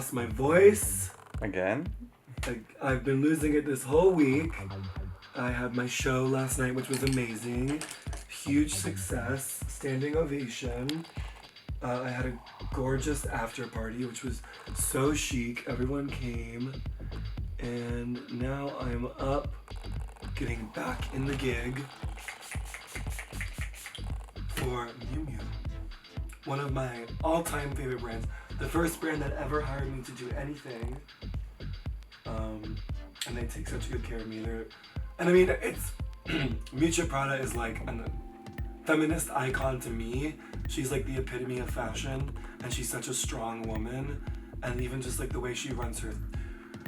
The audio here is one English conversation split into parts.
lost my voice. Again? I've been losing it this whole week. I had my show last night, which was amazing. Huge success, standing ovation. I had a gorgeous after party, which was so chic. Everyone came. And now I'm up, getting back in the gig for Miu Miu. One of my all-time favorite brands. The first brand that ever hired me to do anything. And they take such good care of me. And I mean, it's Miu Prada is like a feminist icon to me. She's like the epitome of fashion, and she's such a strong woman. And even just like the way she runs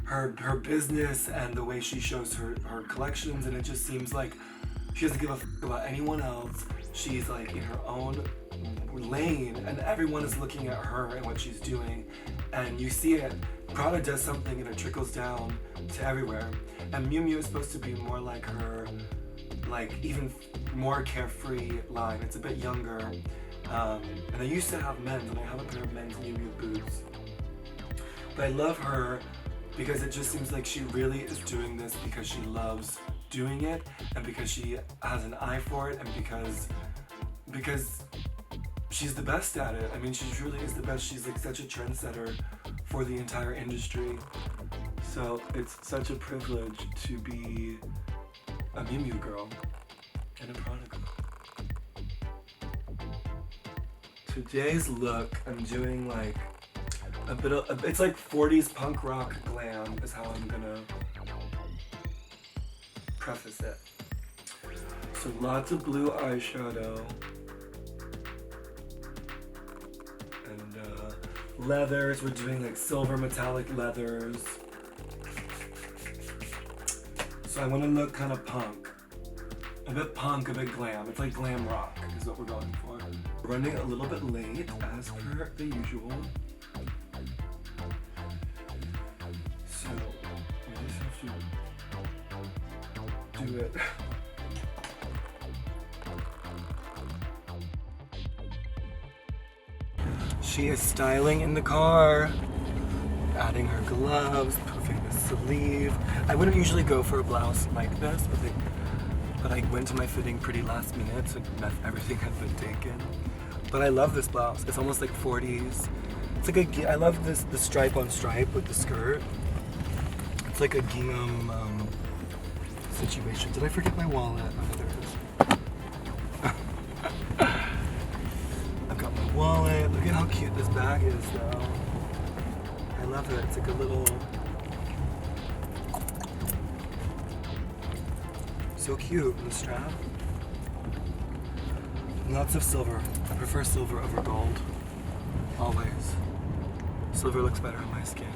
her business and the way she shows her collections, and it just seems like she doesn't give a fuck about anyone else. She's like in her own lane, and everyone is looking at her and what she's doing, and you see it. Prada does something and it trickles down to everywhere. And Miu Miu is supposed to be more like her, like even more carefree line. It's a bit younger. And I used to have men's, and I have a pair of men's Miu Miu boots. But I love her because it just seems like she really is doing this because she loves doing it, and because she has an eye for it, and because she's the best at it. I mean, she truly is the best. She's like such a trendsetter for the entire industry. So it's such a privilege to be a Miu Miu girl and a Prada girl. Today's look, I'm doing like a bit of, it's like 40s punk rock glam is how I'm gonna preface it. So lots of blue eyeshadow. And leathers, we're doing like silver metallic leathers. So I want to look kind of punk. A bit punk, a bit glam. It's like glam rock is what we're going for. Running a little bit late as per the usual. So we just have to do it. She is styling in the car, adding her gloves, puffing the sleeve. I wouldn't usually go for a blouse like this, but I went to my fitting pretty last minute, so everything had been taken. But I love this blouse. It's almost like 40s. It's like I love this, the stripe on stripe with the skirt. It's like a gingham situation. Did I forget my wallet? Oh, there it is. I've got my wallet. Look at how cute this bag is, though. I love it. It's like a little... So cute, the strap. Lots of silver. I prefer silver over gold. Always. Silver looks better on my skin.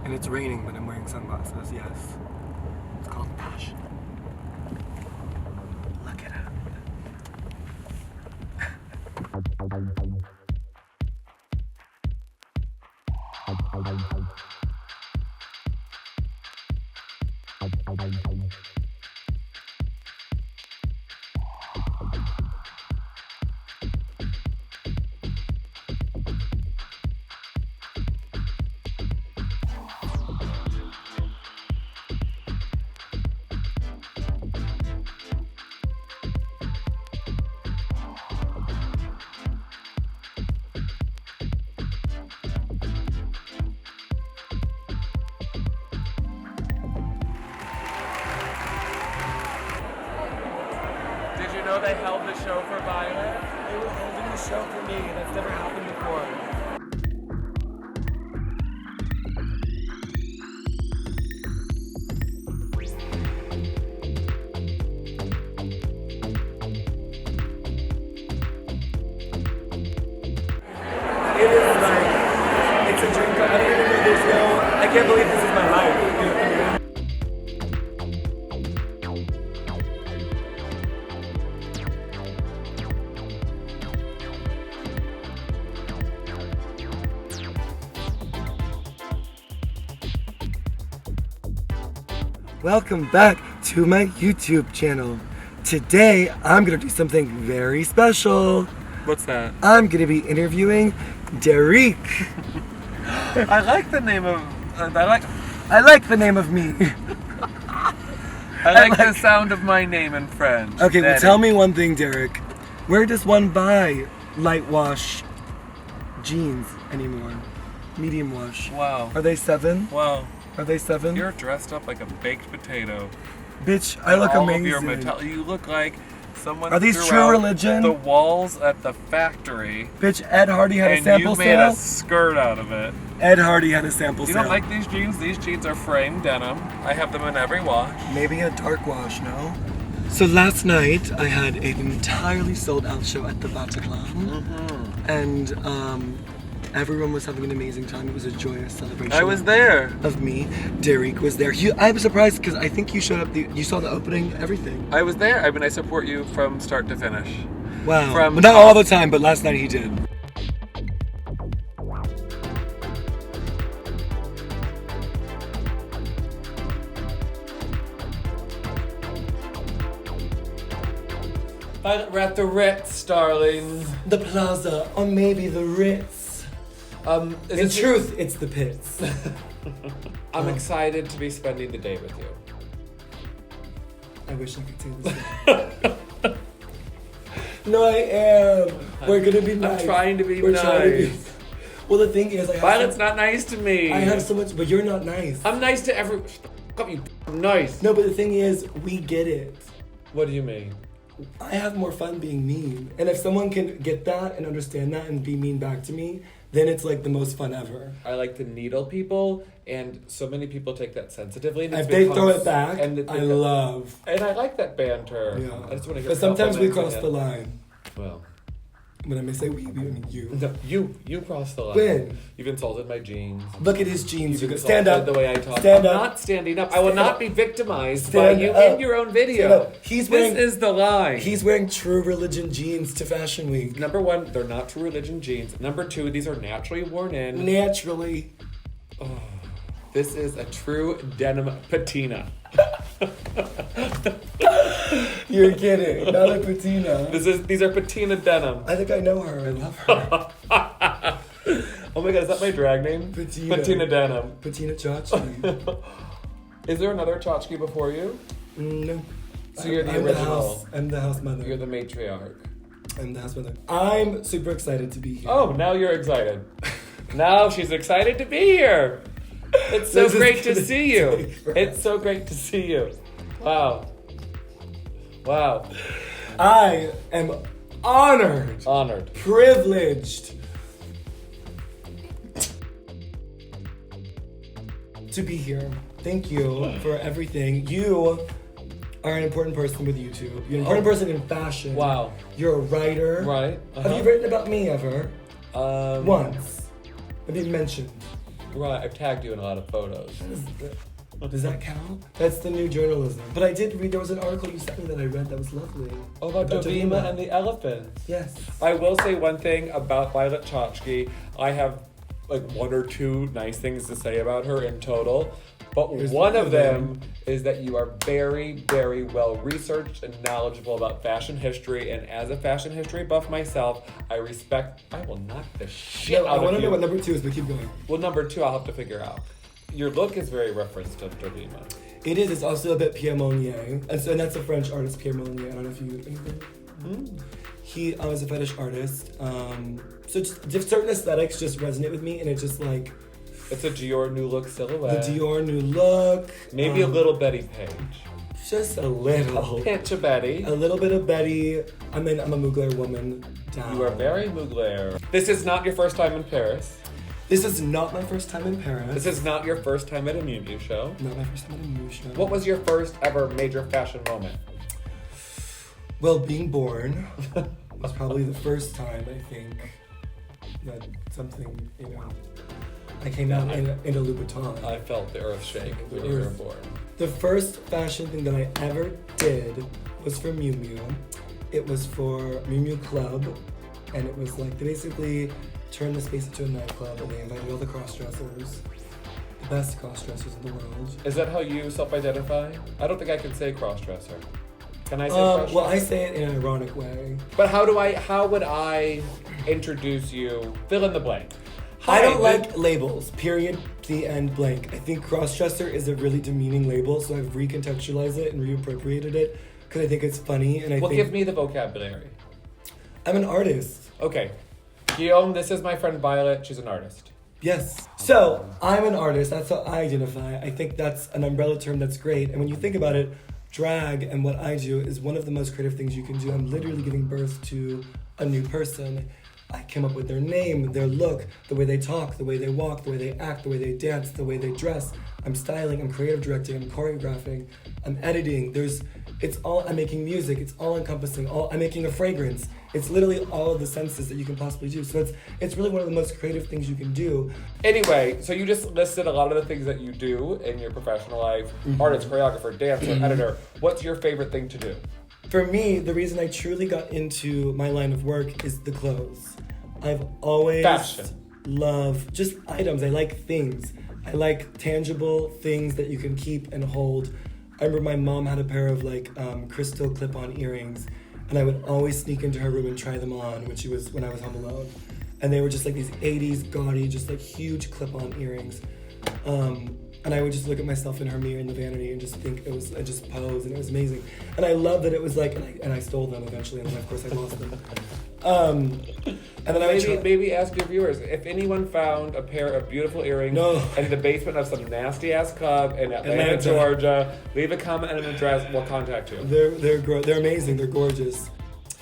And it's raining, but I'm wearing sunglasses, yes. It's called passion. Look at it. They held the show for Violet. They were holding the show for me. That's never happened before. It is like, it's a drink. I don't even know, there's no, I can't believe this is my life. Welcome back to my YouTube channel. Today, I'm gonna do something very special. What's that? I'm gonna be interviewing Derek. I like the name of. I like the name of me. I like the sound of my name in French. Okay, well Derek. tell me one thing, Derek. Where does one buy light wash jeans anymore? Medium wash. Wow. Are they 7? Wow. Are they 7? You're dressed up like a baked potato. Bitch, I look All amazing. Of your you look like someone. Are these threw True out Religion? The walls at the factory. Bitch, Ed Hardy had a And sample you made sale. a skirt out of it. Ed Hardy had a sample You sale. don't like these jeans? These jeans are framed denim. I have them in every wash. Maybe a dark wash, no? So last night I had an entirely sold out show at the Bataclan. And everyone was having an amazing time. It was a joyous celebration. I was there. Of me. Derek was there. I was surprised because I think you showed up, you saw the opening, everything. I was there. I mean, I support you from start to finish. Wow. From- But not all the time, but last night he did. We're at the Ritz, darling. The Plaza, or maybe the Ritz. In truth, it's the Pits. I'm excited to be spending the day with you. I wish I could say the same. No, I am. We're gonna be nice. I'm trying to be We're trying to be- nice. Well, the thing is, Violet's not nice to me. I have so much, but you're not nice. I'm nice to every. Come you. I'm nice. No, but the thing is, we get it. What do you mean? I have more fun being mean. And if someone can get that and understand that and be mean back to me, then it's like the most fun ever. I like to needle people, and so many people take that sensitively. And If it's they become- throw it back, and I love. And I like that banter. Yeah. I just want to hear. But sometimes we compliments cross the again. line. Well, When I may say we, I mean you. no, you crossed the line. When? You've insulted my jeans. Look at his jeans. You've You stand insulted up. the way I talk. Stand I'm up. not standing up. I will Stand not up. be victimized Stand by you up. in your own Stand video. up. He's wearing- This is the line. He's wearing True Religion jeans to Fashion Week. Number one, they're not True Religion jeans. Number two, these are naturally worn in. Naturally. This is a true denim patina. You're kidding. Not a patina. These are patina denim. I think I know her. I love her. Oh my god, is that my drag name? Patina. Patina denim. Patina Chachki. Is there another Chachki before you? No. So you're the I'm original. I'm the house mother. You're the matriarch. I'm the house mother. I'm super excited to be here. Oh, now you're excited. Now she's excited to be here. It's so This is great to gonna see you. take forever. It's so great to see you. Wow. Wow. I am honored, Honored. privileged to be here. Thank you for everything. You are an important person with YouTube. You're an important person in fashion. Wow. You're a writer. Right. Have you written about me ever? Once. Once. Have you mentioned? Right. I've tagged you in a lot of photos. Does that count? That's the new journalism. But I did read, there was an article you sent me that I read that was lovely. Oh, about Dovima and the elephants. Yes. I will say one thing about Violet Chachki. I have like one or two nice things to say about her in total. But Here's one of them is that you are very, very well researched and knowledgeable about fashion history. And as a fashion history buff myself, I will knock the shit No, out I want of to know you. what number 2 is, but keep going. Well, number two, I'll have to figure out. Your look is very referenced to Dovima. It is. It's also a bit Pierre Monnier. And that's a French artist, Pierre Monnier. I don't know if you... He is a fetish artist. So just certain aesthetics just resonate with me, and it's just like... It's a Dior New Look silhouette. The Dior New Look. Maybe a little Betty Page. Just a little. Pinch of Betty. A little bit of Betty. I'm a Mugler woman. Down. You are very Mugler. This is not your first time in Paris. This is not my first time in Paris. This is not your first time at a Miu Miu show. Not my first time at a Miu show. What was your first ever major fashion moment? Well, being born was probably the first time, I think, that something, I came out in a Louboutin. I felt the earth shake when you were born. The first fashion thing that I ever did was for Miu Miu. It was for Miu Miu Club, and it was like, they basically turned the space into a nightclub, and they invited all the cross-dressers, the best cross-dressers in the world. Is that how you self-identify? I don't think I can say cross-dresser. Can I say fashionista? Well, I say it in an ironic way. But how would I introduce you? Fill in the blank. I don't like labels, period, the end, blank. I think crossdresser is a really demeaning label, so I've recontextualized it and reappropriated it because I think it's funny. And I think give me the vocabulary. I'm an artist. Okay. Guillaume, this is my friend Violet. She's an artist. Yes. So, I'm an artist. That's how I identify. I think that's an umbrella term that's great. And when you think about it, drag and what I do is one of the most creative things you can do. I'm literally giving birth to a new person. I came up with their name, their look, the way they talk, the way they walk, the way they act, the way they dance, the way they dress. I'm styling, I'm creative directing, I'm choreographing, I'm editing. I'm making music, it's all encompassing. I'm making a fragrance. It's literally all of the senses that you can possibly do. So it's really one of the most creative things you can do. Anyway, so you just listed a lot of the things that you do in your professional life. Artist, choreographer, dancer, editor. What's your favorite thing to do? For me, the reason I truly got into my line of work is the clothes. I've always loved just items. I like things. I like tangible things that you can keep and hold. I remember my mom had a pair of crystal clip-on earrings, and I would always sneak into her room and try them on when I was home alone. And they were just like these 80s gaudy, just like huge clip-on earrings. And I would just look at myself in her mirror in the vanity and just think I just posed, and it was amazing. And I love that it was like, and I stole them eventually, and then of course I lost them. And then I would maybe ask your viewers, if anyone found a pair of beautiful earrings in the basement of some nasty ass club in Atlanta, Georgia, leave a comment and an address, we'll contact you. They're amazing, they're gorgeous.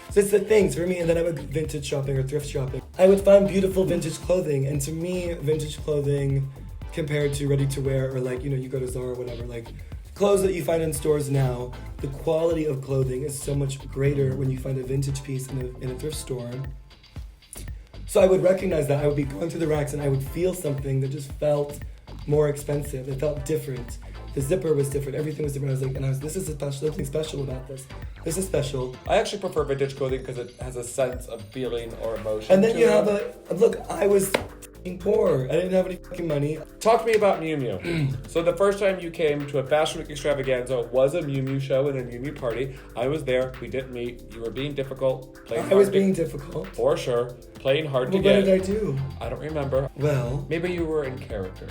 So it's the things for me, and then I would go vintage shopping or thrift shopping. I would find beautiful vintage clothing, and to me, vintage clothing compared to ready to wear or you go to Zara or whatever, clothes that you find in stores now, the quality of clothing is so much greater when you find a vintage piece in a thrift store. So I would recognize that. I would be going through the racks and I would feel something that just felt more expensive. It felt different. The zipper was different. Everything was different. This is something special about this. This is special. I actually prefer vintage clothing because it has a sense of feeling or emotion. And then you have I was poor. I didn't have any fucking money. Talk to me about Miu Miu. So the first time you came to a Fashion Week extravaganza was a Miu Miu show and a Miu Miu party. I was there. We didn't meet. You were being difficult. I was being difficult. For sure. Playing hard to get. What did I do? I don't remember. Well. Maybe you were in character.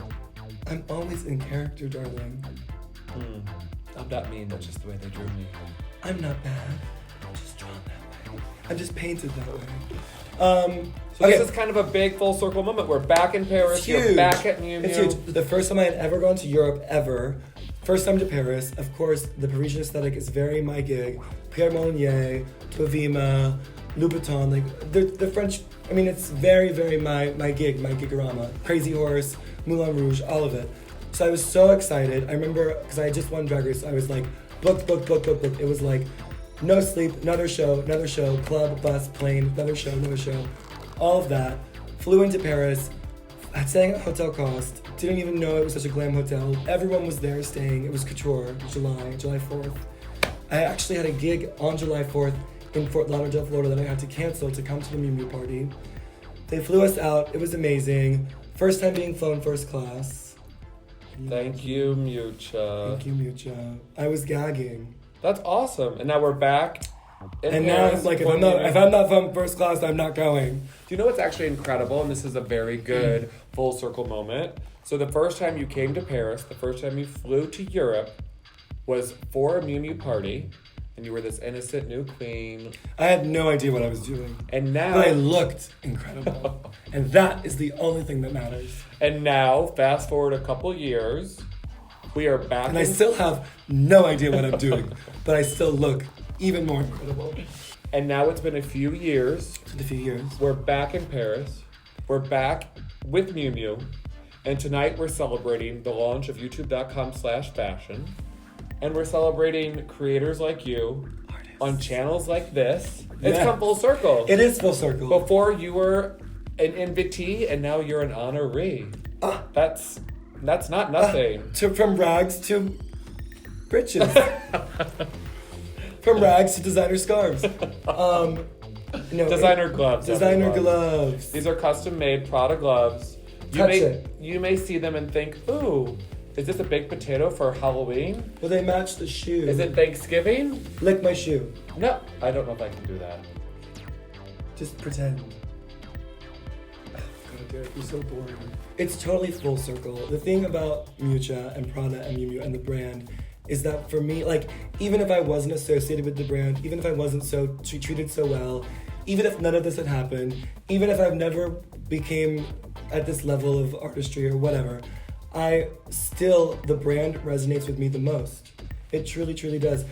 I'm always in character, darling. I'm not mean. That's just the way they drew me. I'm not bad. I'm just drawn that way. I'm just painted that way. So this is kind of a big full circle moment. We're back in Paris. You're back at Miu Miu. It's huge. The first time I had ever gone to Europe, ever. First time to Paris. Of course, the Parisian aesthetic is very my gig. Pierre Molyneux, Tovima, Louboutin, the French. I mean, it's very, very my gig, my gigorama. Crazy Horse, Moulin Rouge, all of it. So I was so excited. I remember, because I had just won Drag Race, so I was like, book. It was like, no sleep, another show, club, bus, plane, another show. All of that. Flew into Paris. I staying at hotel cost. Didn't even know it was such a glam hotel. Everyone was there staying. It was couture, July 4th. I actually had a gig on July 4th in Fort Lauderdale, Florida that I had to cancel to come to the Miu Miu party. They flew us out. It was amazing. First time being flown first class. Thank you, Mucha. I was gagging. That's awesome. And now we're back. And now it's like, if I'm not from first class, I'm not going. Do you know what's actually incredible? And this is a very good full circle moment. So the first time you came to Paris, the first time you flew to Europe was for a Miu Miu party. And you were this innocent new queen. I had no idea what I was doing. And now... But I looked incredible. And that is the only thing that matters. And now, fast forward a couple years, we are back. And I still have no idea what I'm doing. But I still look even more incredible. And now it's been a few years. We're back in Paris. We're back with Miu Miu. And tonight we're celebrating the launch of youtube.com/fashion. And we're celebrating creators like you on channels like this. It's come full circle. It is full circle. Before you were an invitee and now you're an honoree. That's not nothing. From rags to riches. From rags to designer scarves. Designer gloves. Designer gloves. These are custom made Prada gloves. You may see them and think, ooh, Is this a baked potato for Halloween? Well, they match the shoe. Is it Thanksgiving? Lick my shoe. No, I don't know if I can do that. Just pretend. God, Derek, you're so boring. It's totally full circle. The thing about Miuccia and Prada and Miu Miu and the brand is that for me, like, even if I wasn't associated with the brand, even if I wasn't so treated so well, even if none of this had happened, even if I've never became at this level of artistry or whatever, the brand resonates with me the most. It truly, truly does.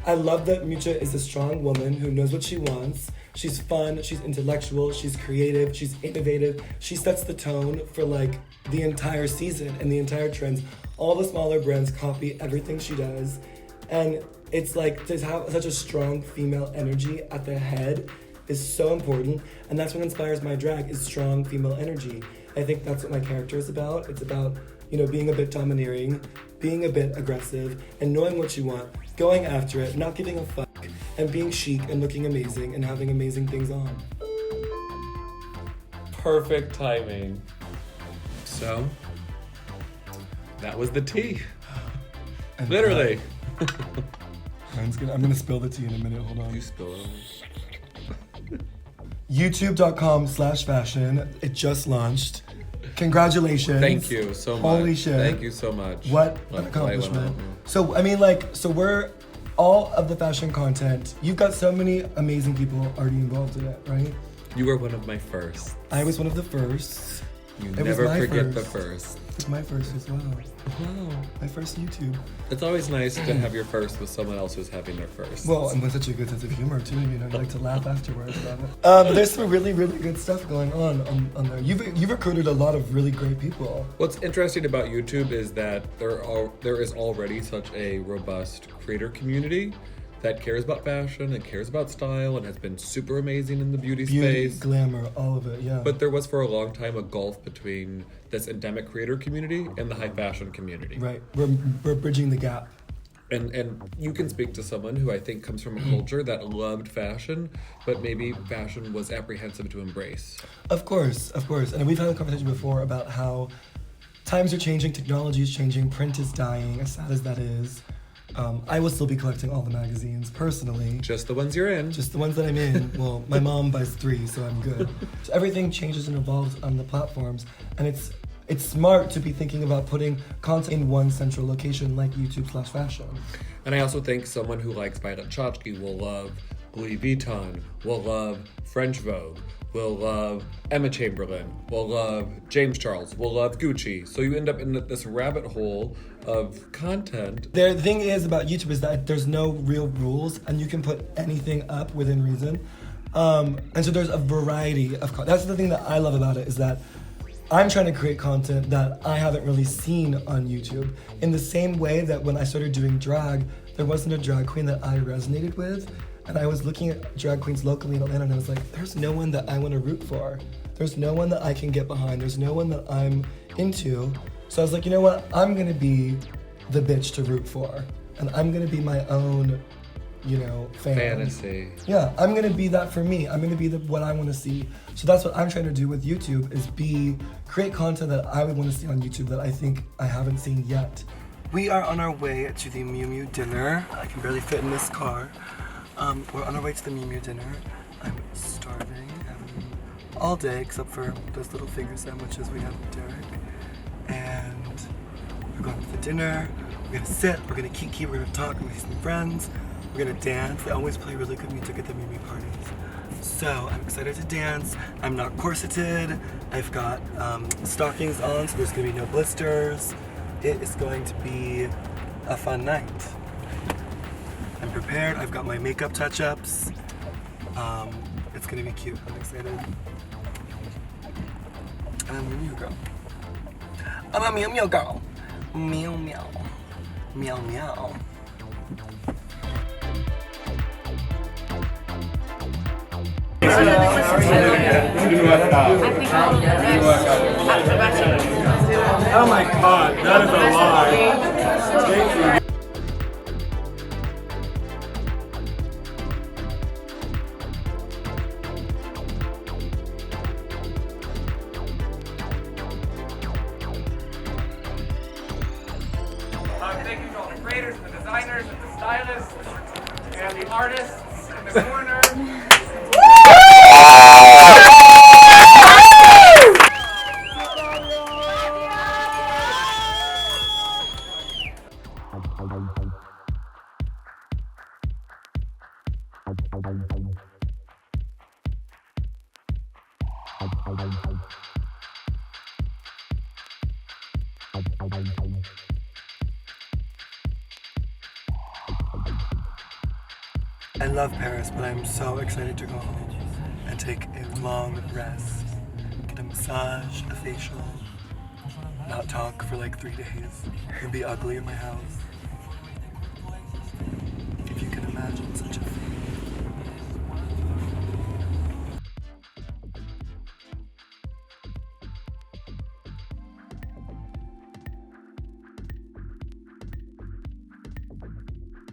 I love that Miuccia is a strong woman who knows what she wants. She's fun, she's intellectual, she's creative, she's innovative. She sets the tone for like the entire season and the entire trends. All the smaller brands copy everything she does. And it's like to have such a strong female energy at the head is so important. And that's what inspires my drag, is strong female energy. I think that's what my character is about. It's about, being a bit domineering, being a bit aggressive, and knowing what you want, going after it, not giving a fuck, and being chic and looking amazing and having amazing things on. Perfect timing. So, that was the tea. And literally. I'm gonna spill the tea in a minute, hold on. You spill it. YouTube.com/fashion. It just launched. Congratulations. Thank you so much. Holy shit. Thank you so much. What an accomplishment. So, so we're all of the fashion content. You've got so many amazing people already involved in it, right? You were one of my first. I was one of the first. You never forget the first. It's my first as well. Wow. My first YouTube. It's always nice to have your first with someone else who's having their first. Well, and with such a good sense of humor too, you like to laugh afterwards about it. There's some really, really good stuff going on there. You've recruited a lot of really great people. What's interesting about YouTube is that there is already such a robust creator community that cares about fashion and cares about style and has been super amazing in the beauty space. Glamour, all of it, yeah. But there was for a long time a gulf between this endemic creator community and the high fashion community. Right, we're bridging the gap. And you can speak to someone who I think comes from a culture that loved fashion, but maybe fashion was apprehensive to embrace. Of course. And we've had a conversation before about how times are changing, technology is changing, print is dying, as sad as that is. I will still be collecting all the magazines, personally. Just the ones you're in. Just the ones that I'm in. Well, my mom buys 3, so I'm good. So everything changes and evolves on the platforms, and it's smart to be thinking about putting content in one central location like YouTube/fashion. And I also think someone who likes Violet Chachki will love Louis Vuitton, will love French Vogue, will love Emma Chamberlain, will love James Charles, will love Gucci. So you end up in this rabbit hole of content. The thing is about YouTube is that there's no real rules and you can put anything up within reason. And so there's a variety of content. That's the thing that I love about it, is that I'm trying to create content that I haven't really seen on YouTube. In the same way that when I started doing drag, there wasn't a drag queen that I resonated with. And I was looking at drag queens locally in Atlanta and I was like, there's no one that I want to root for. There's no one that I can get behind. There's no one that I'm into. So I was like, you know what? I'm going to be the bitch to root for. And I'm going to be my own, fan. Fantasy. Yeah, I'm going to be that for me. I'm going to be what I want to see. So that's what I'm trying to do with YouTube, is create content that I would want to see on YouTube that I think I haven't seen yet. We are on our way to the Miu Miu dinner. I can barely fit in this car. We're on our way to the Miu Miu dinner. I'm starving all day except for those little finger sandwiches we had with Derek. And we're going to the dinner. We're gonna sit, we're gonna kiki, we're gonna talk, we're gonna see some friends. We're gonna dance. They always play really good music at the Miu Miu parties. So I'm excited to dance. I'm not corseted. I've got stockings on, so there's gonna be no blisters. It is going to be a fun night. I'm prepared. I've got my makeup touch-ups. It's gonna be cute. I'm excited. I'm a Miu Miu girl. I'm a Miu Miu girl. Meow meow. Meow meow. Oh my god, that is a lie. Thank you. coordinators and the designers and the stylists and the artists in the corner. I love Paris, but I'm so excited to go home and take a long rest, get a massage, a facial, not talk for like 3 days, and be ugly in my house. If you can imagine such a